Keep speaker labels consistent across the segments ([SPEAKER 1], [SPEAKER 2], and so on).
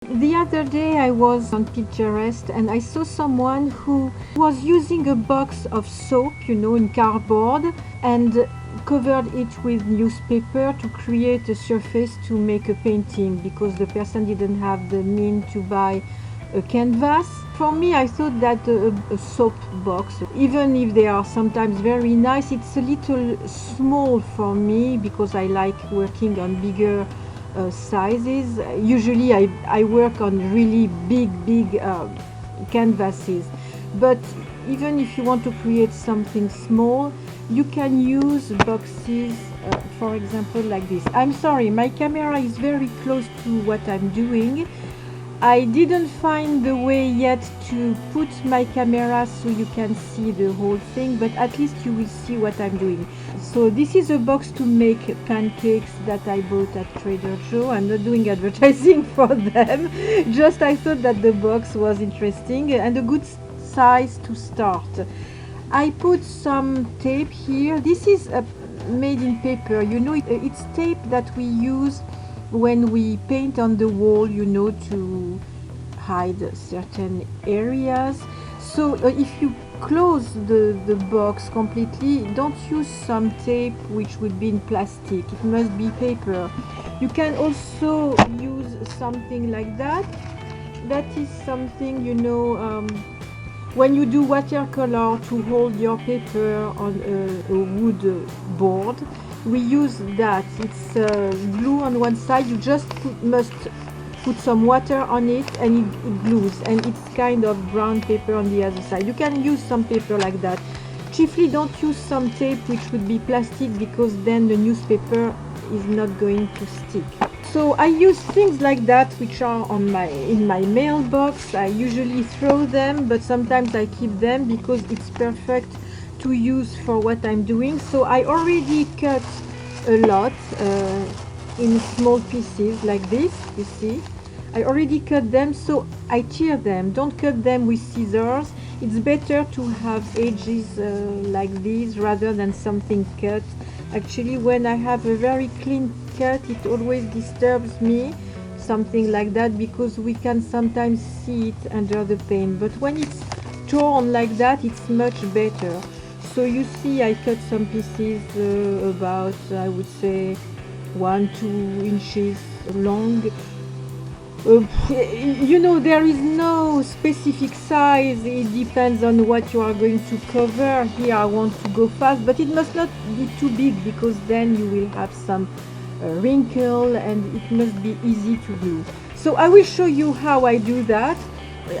[SPEAKER 1] The other day I was on Pinterest and I saw someone who was using a box of soap, you know, in cardboard, and covered it with newspaper to create a surface to make a painting because the person didn't have the means to buy a canvas. For me, I thought that a soap box, even if they are sometimes very nice, it's a little small for me because I like working on bigger sizes. Usually I work on really big canvases, but even if you want to create something small, you can use boxes, for example, like this. I'm sorry, my camera is very close to what I'm doing. I didn't find the way yet to put my camera so you can see the whole thing, but at least you will see what I'm doing. So this is a box to make pancakes that I bought at Trader Joe. I'm not doing advertising for them, just I thought that the box was interesting and a good size to start. I put some tape here. This is made in paper, you know, it's tape that we use when we paint on the wall, you know, to hide certain areas. So if you close the box completely, don't use some tape which would be in plastic. It must be paper. You can also use something like that. That is something, you know, when you do watercolor to hold your paper on a wood board, we use that. It's glue on one side. You just must put some water on it and it glues, and it's kind of brown paper on the other side. You can use some paper like that. Chiefly don't use some tape which would be plastic because then the newspaper is not going to stick. So I use things like that which are on in my mailbox. I usually throw them, but sometimes I keep them because it's perfect to use for what I'm doing. So I already cut a lot in small pieces like this, you see. I already cut them, so I tear them. Don't cut them with scissors. It's better to have edges like these rather than something cut. Actually, when I have a very clean cut, it always disturbs me, something like that, because we can sometimes see it under the paint. But when it's torn like that, it's much better. So you see, I cut some pieces about, I would say, 1-2 inches long. You know, there is no specific size. It depends on what you are going to cover. Here I want to go fast, but it must not be too big because then you will have some wrinkle and it must be easy to glue. So I will show you how I do that.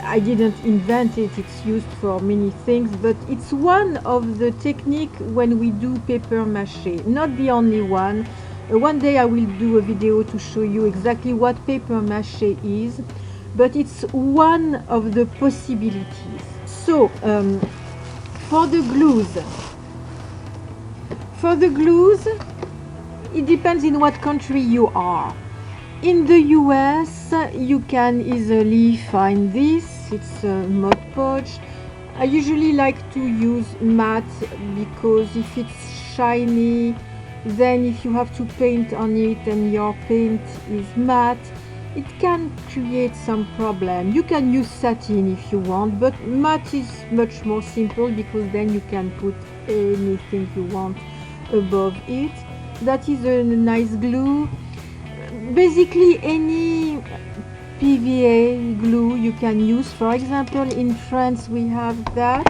[SPEAKER 1] I didn't invent it, it's used for many things, but it's one of the technique when we do paper mache. Not the only one. One day I will do a video to show you exactly what paper mache is, but it's one of the possibilities. So for the glues, it depends in what country you are. In the US, you can easily find this. It's Mod Podge. I usually like to use matte because if it's shiny, then if you have to paint on it and your paint is matte, it can create some problem. You can use satin if you want, but matte is much more simple because then you can put anything you want above it. That is a nice glue. Basically any PVA glue you can use. For example, in France we have that.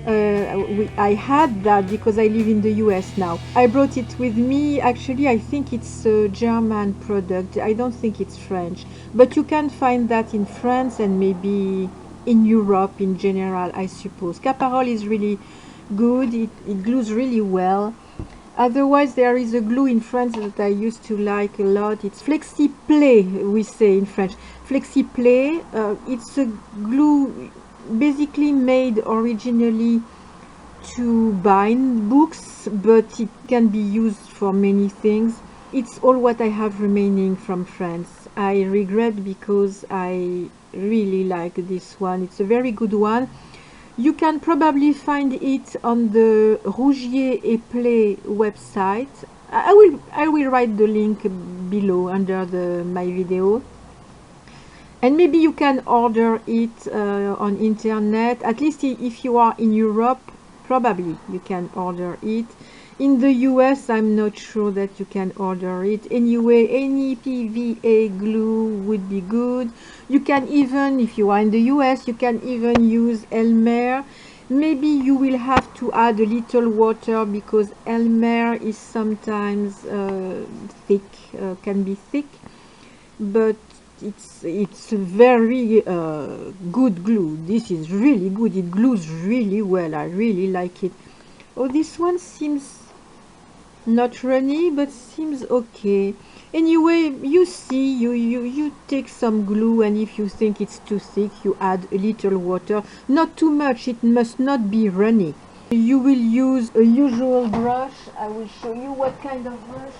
[SPEAKER 1] I had that because I live in the US now. I brought it with me. Actually, I think it's a German product. I don't think it's French. But you can find that in France and maybe in Europe in general, I suppose. Caparol is really good. It glues really well. Otherwise, there is a glue in France that I used to like a lot. It's Flexiple, we say in French. Flexiple, it's a glue basically made originally to bind books, but it can be used for many things. It's all what I have remaining from France. I regret because I really like this one. It's a very good one. You can probably find it on the Rougier et Play website. I will write the link below under my video. And maybe you can order it on internet. At least if you are in Europe, probably you can order it. In the US, I'm not sure that you can order it. Anyway, any PVA glue would be good. You can even, if you are in the US, you can even use Elmer. Maybe you will have to add a little water because Elmer is sometimes thick, can be thick, but it's a very good glue. This is really good. It glues really well. I really like it. Oh, this one seems not runny, but seems okay. Anyway, you see, you take some glue, and if you think it's too thick, you add a little water. Not too much. It must not be runny. You will use a usual brush. I will show you what kind of brush.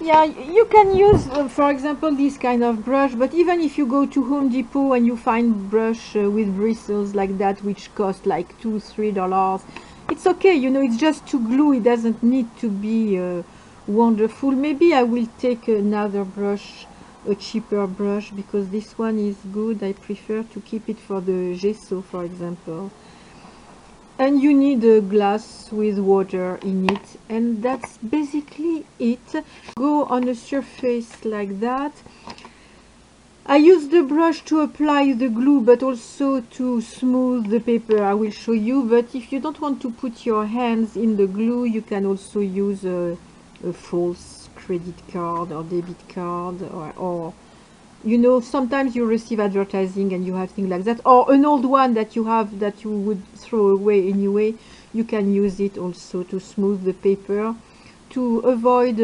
[SPEAKER 1] Yeah, you can use, for example, this kind of brush, but even if you go to Home Depot and you find brush with bristles like that, which cost like $2-3, it's okay, you know, it's just to glue. It doesn't need to be wonderful. Maybe I will take another brush, a cheaper brush, because this one is good. I prefer to keep it for the gesso, for example. And you need a glass with water in it, and that's basically it. Go on a surface like that. I use the brush to apply the glue, but also to smooth the paper. I will show you, but if you don't want to put your hands in the glue, you can also use a false credit card or debit card, or you know, sometimes you receive advertising and you have things like that, or an old one that you have that you would throw away anyway. You can use it also to smooth the paper, to avoid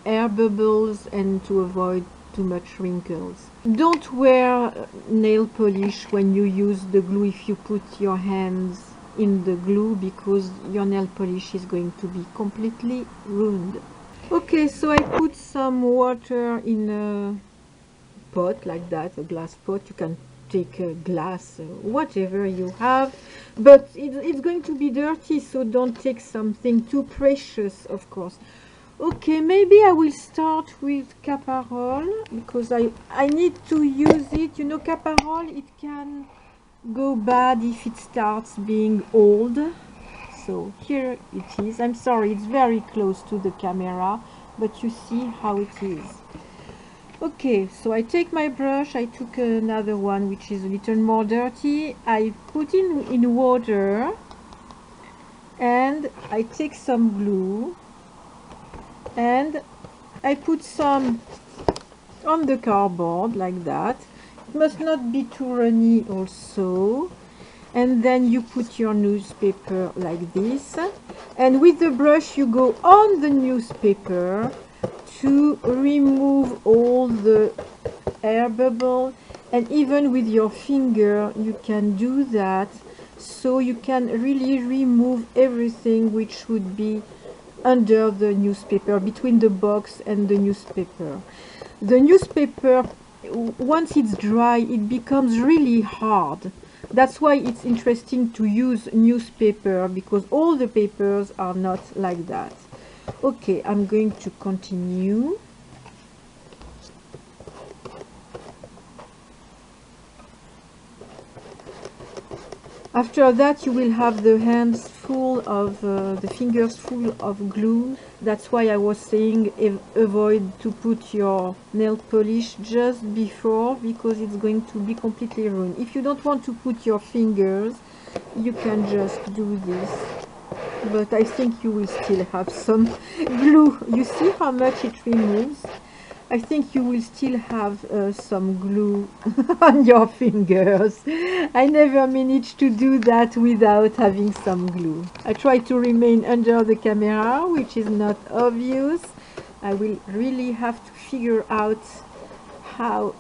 [SPEAKER 1] air bubbles and to avoid too much wrinkles. Don't wear nail polish when you use the glue if you put your hands in the glue, because your nail polish is going to be completely ruined. Okay, so I put some water in a pot like that, a glass pot. You can take a glass, whatever you have, but it's going to be dirty, so don't take something too precious, of course. Okay, maybe I will start with Caparol, because I need to use it. You know, Caparol, it can go bad if it starts being old. So here it is. I'm sorry, it's very close to the camera, but you see how it is. Okay, so I take my brush. I took another one which is a little more dirty. I put in water, and I take some glue, and I put some on the cardboard like that. It must not be too runny also. And then you put your newspaper like this, and with the brush you go on the newspaper to remove all the air bubble, and even with your finger you can do that, so you can really remove everything which would be under the newspaper, between the box and the newspaper. The newspaper, once it's dry, it becomes really hard. That's why it's interesting to use newspaper, because all the papers are not like that. Okay, I'm going to continue. After that, you will have the hands full of, the fingers full of glue. That's why I was saying avoid to put your nail polish just before, because it's going to be completely ruined. If you don't want to put your fingers, you can just do this. But I think you will still have some glue. You see how much it removes? I think you will still have some glue on your fingers. I never managed to do that without having some glue. I try to remain under the camera, which is not obvious. I will really have to figure out how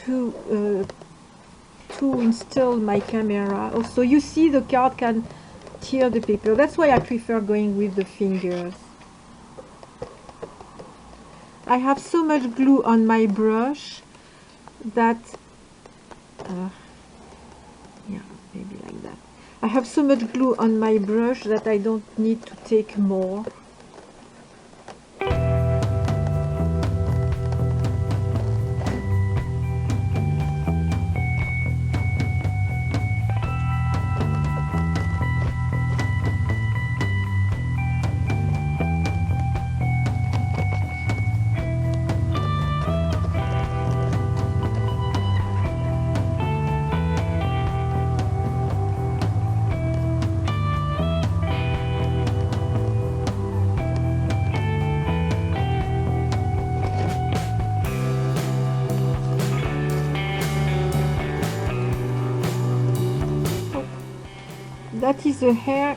[SPEAKER 1] to install my camera. Also, you see the card can tear the paper. That's why I prefer going with the fingers. I have so much glue on my brush that, yeah, maybe like that. I have so much glue on my brush that I don't need to take more. that is a hair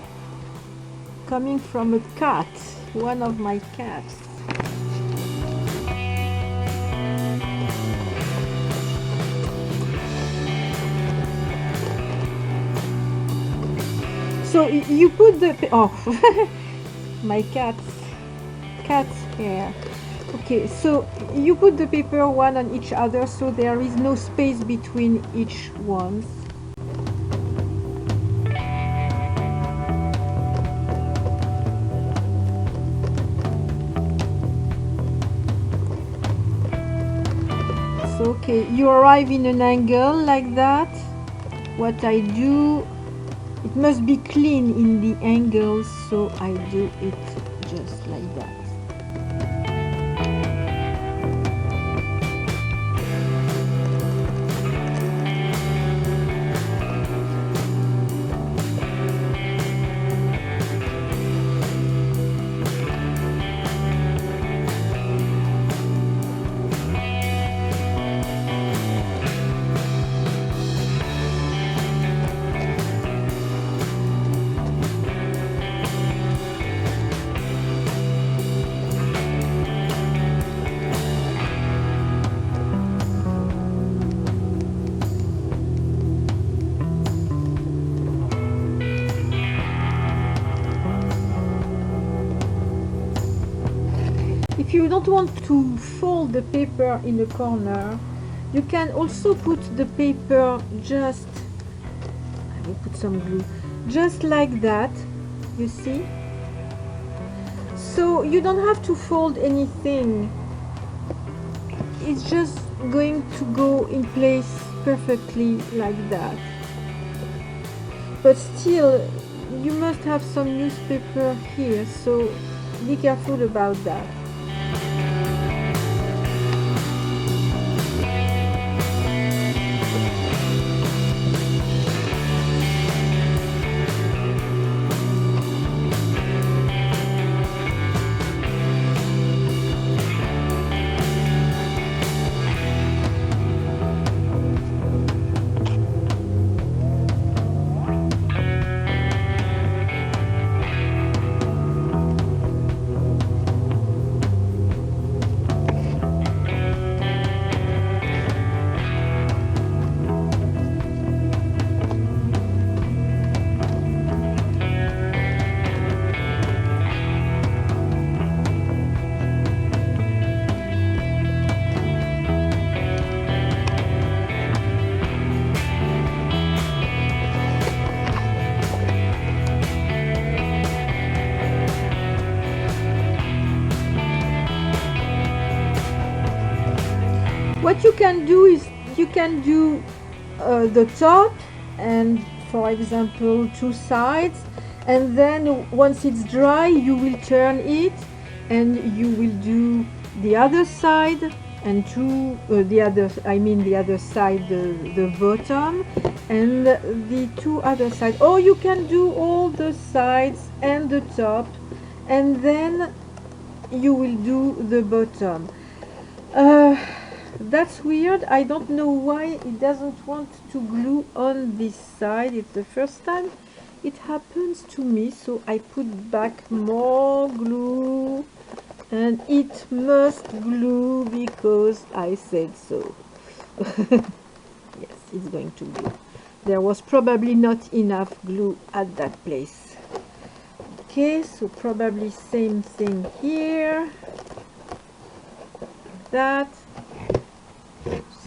[SPEAKER 1] coming from a cat, one of my cats. So you put the my cat's hair. Okay, so you put the paper one on each other so there is no space between each one. So okay, you arrive in an angle like that. What I do, it must be clean in the angles, so I do it just like that. If you don't want to fold the paper in a corner, you can also put the paper just, I will put some glue, just like that, you see? So you don't have to fold anything. It's just going to go in place perfectly like that. But still, you must have some newspaper here, so be careful about that. What you can do is you can do the top and, for example, two sides, and then once it's dry you will turn it and you will do the other side and the other side, the bottom, and the two other sides. Or you can do all the sides and the top, and then you will do the bottom. That's weird. I don't know why it doesn't want to glue on this side. It's the first time it happens to me, so I put back more glue, and it must glue because I said so. Yes, it's going to glue. There was probably not enough glue at that place. Okay, so probably same thing here. That.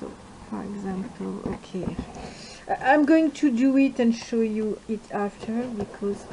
[SPEAKER 1] So, for example, okay, I'm going to do it and show you it after because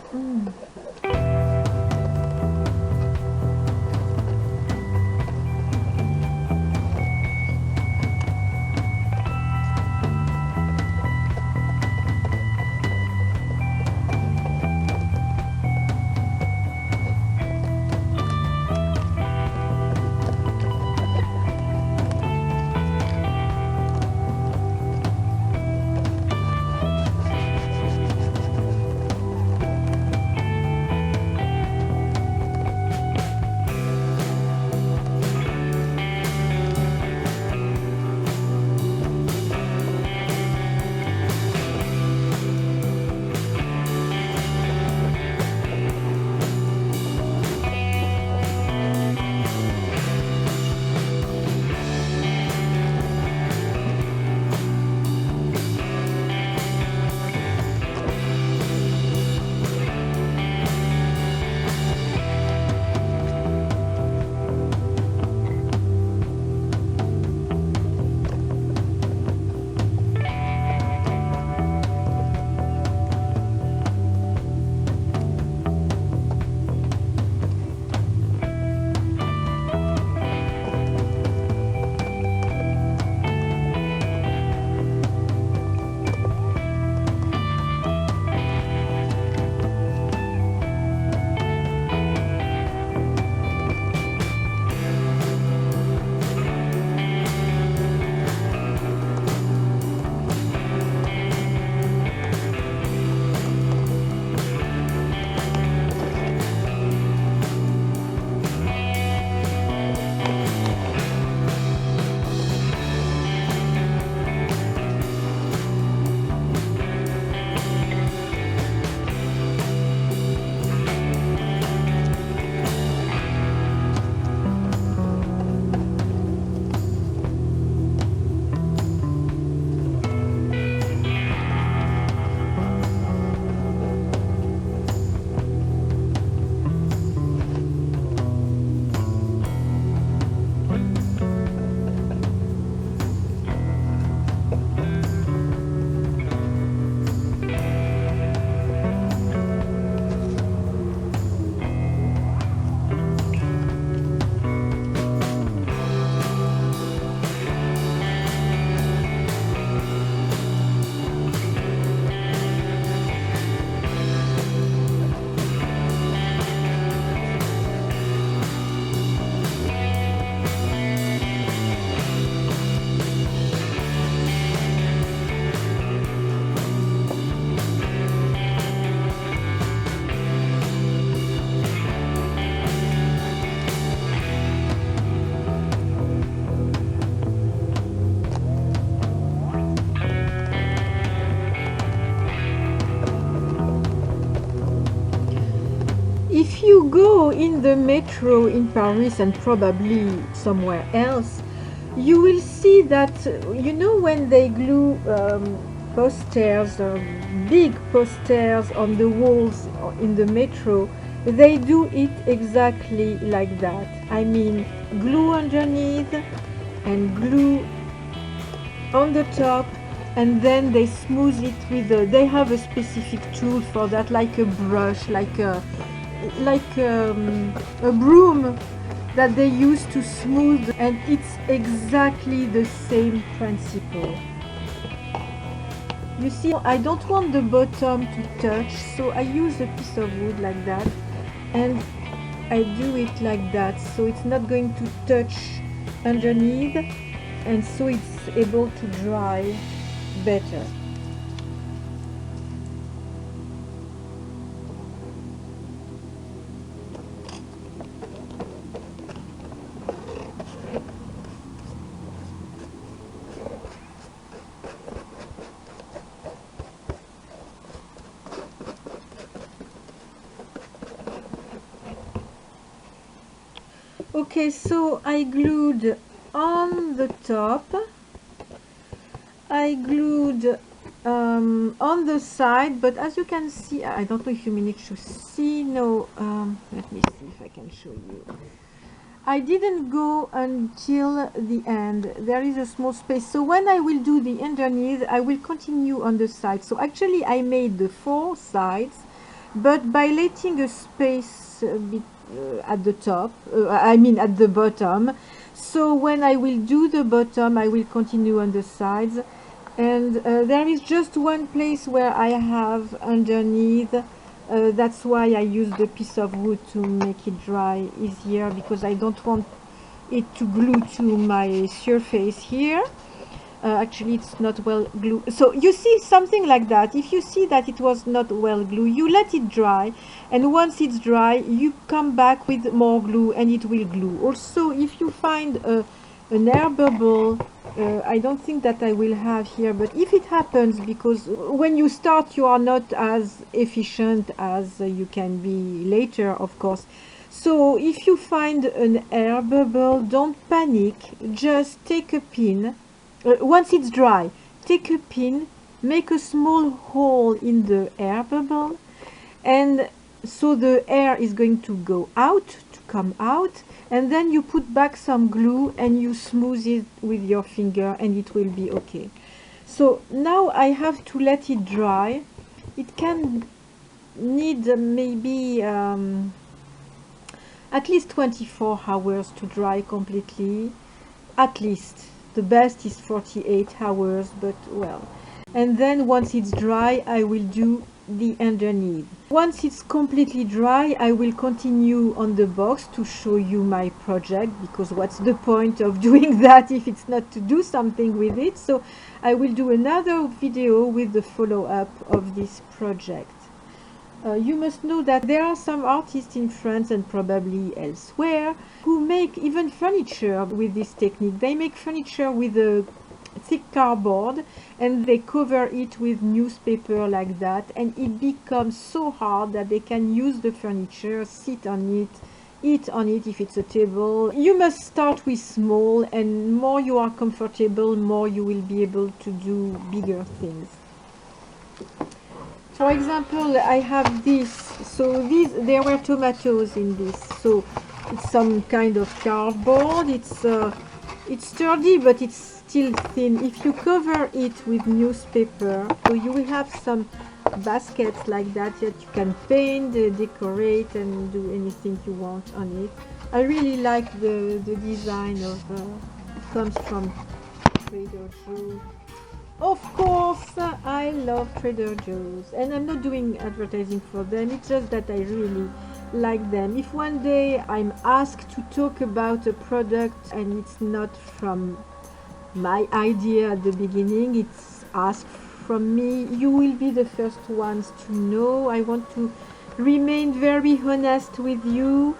[SPEAKER 1] go in the metro in Paris and probably somewhere else, you will see that, you know, when they glue posters, big posters on the walls in the metro, they do it exactly like that. I mean, glue underneath and glue on the top, and then they smooth it with they have a specific tool for that, like a brush, like a broom that they use to smooth, and it's exactly the same principle. You see, I don't want the bottom to touch, so I use a piece of wood like that, and I do it like that, so it's not going to touch underneath, and so it's able to dry better. Okay, so I glued on the top, I glued on the side, but as you can see, I don't know if you managed to see, no, let me see if I can show you. I didn't go until the end. There is a small space, so when I will do the underneath, I will continue on the side. So actually I made the 4 sides, but by letting a space at the top, I mean at the bottom, so when I will do the bottom, I will continue on the sides, and there is just one place where I have underneath. That's why I used a piece of wood to make it dry easier, because I don't want it to glue to my surface here. Actually, it's not well glued. So you see something like that. If you see that it was not well glued, you let it dry, and once it's dry, you come back with more glue and it will glue. Also, if you find an air bubble, I don't think that I will have here, but if it happens, because when you start you are not as efficient as you can be later, of course. So if you find an air bubble, don't panic, just take a pin. Once it's dry, take a pin, make a small hole in the air bubble, and so the air is going to go out, to come out, and then you put back some glue and you smooth it with your finger and it will be okay. So now I have to let it dry. It can need maybe at least 24 hours to dry completely, at least. The best is 48 hours, but well. And then once it's dry, I will do the underneath. Once it's completely dry, I will continue on the box to show you my project, because what's the point of doing that if it's not to do something with it? So I will do another video with the follow-up of this project. You must know that there are some artists in France and probably elsewhere who make even furniture with this technique. They make furniture with a thick cardboard and they cover it with newspaper like that, and it becomes so hard that they can use the furniture, sit on it, eat on it if it's a table. You must start with small, and more you are comfortable, more you will be able to do bigger things. For example, I have this. So there were tomatoes in this. So it's some kind of cardboard. It's sturdy, but it's still thin. If you cover it with newspaper, so you will have some baskets like that you can paint, decorate, and do anything you want on it. I really like the design of. It comes from Trader Joe's. Of course, I love Trader Joe's, and I'm not doing advertising for them, it's just that I really like them. If one day I'm asked to talk about a product and it's not from my idea at the beginning, it's asked from me, you will be the first ones to know. I want to remain very honest with you.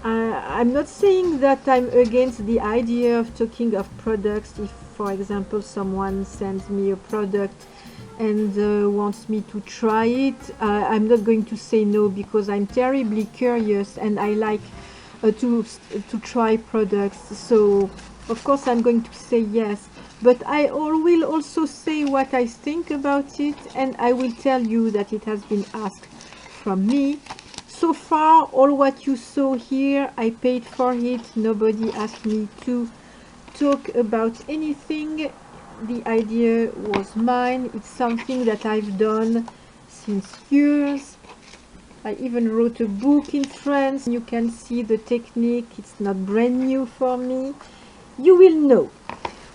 [SPEAKER 1] I'm not saying that I'm against the idea of talking of products. If, for example, someone sends me a product and wants me to try it, I'm not going to say no, because I'm terribly curious and I like to try products. So of course I'm going to say yes, but I will also say what I think about it, and I will tell you that it has been asked from me. So far, all what you saw here, I paid for it. Nobody asked me to talk about anything. The idea was mine. It's something that I've done since years. I even wrote a book in France. You can see the technique. It's not brand new for me. You will know.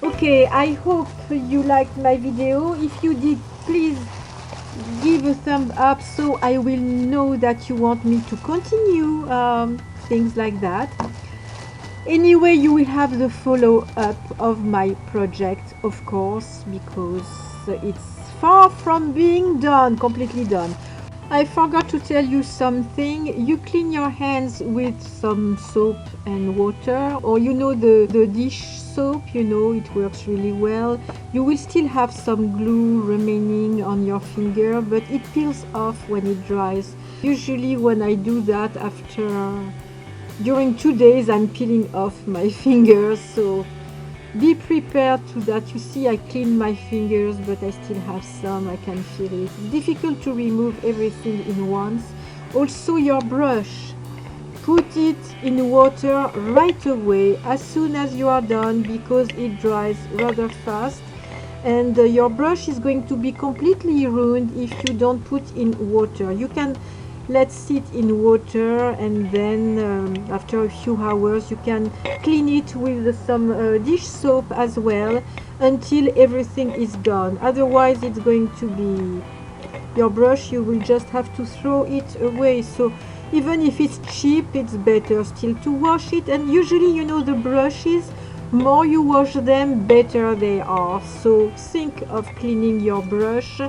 [SPEAKER 1] Okay, I hope you liked my video. If you did, please give a thumb up so I will know that you want me to continue things like that. Anyway, you will have the follow-up of my project, of course, because it's far from being done, completely done. I forgot to tell you something. You clean your hands with some soap and water, or you know the dish soap, you know, it works really well. You will still have some glue remaining on your finger, but it peels off when it dries. Usually when I do that during 2 days, I'm peeling off my fingers, so be prepared to that. You see, I clean my fingers, but I still have some. I can feel it. It's difficult to remove everything in once. Also, your brush, put it in water right away as soon as you are done, because it dries rather fast, and your brush is going to be completely ruined if you don't put in water. You can let sit in water, and then after a few hours you can clean it with some dish soap as well until everything is gone. Otherwise it's going to be your brush, you will just have to throw it away. So even if it's cheap, it's better still to wash it. And usually, you know, the brushes, more you wash them, better they are. So think of cleaning your brush.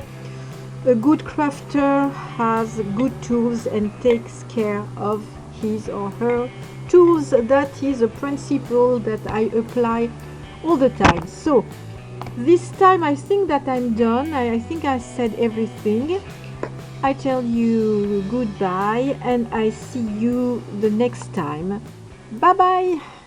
[SPEAKER 1] A good crafter has good tools and takes care of his or her tools. That is a principle that I apply all the time. So this time I think that I'm done. I think I said everything. I tell you goodbye, and I see you the next time. Bye bye.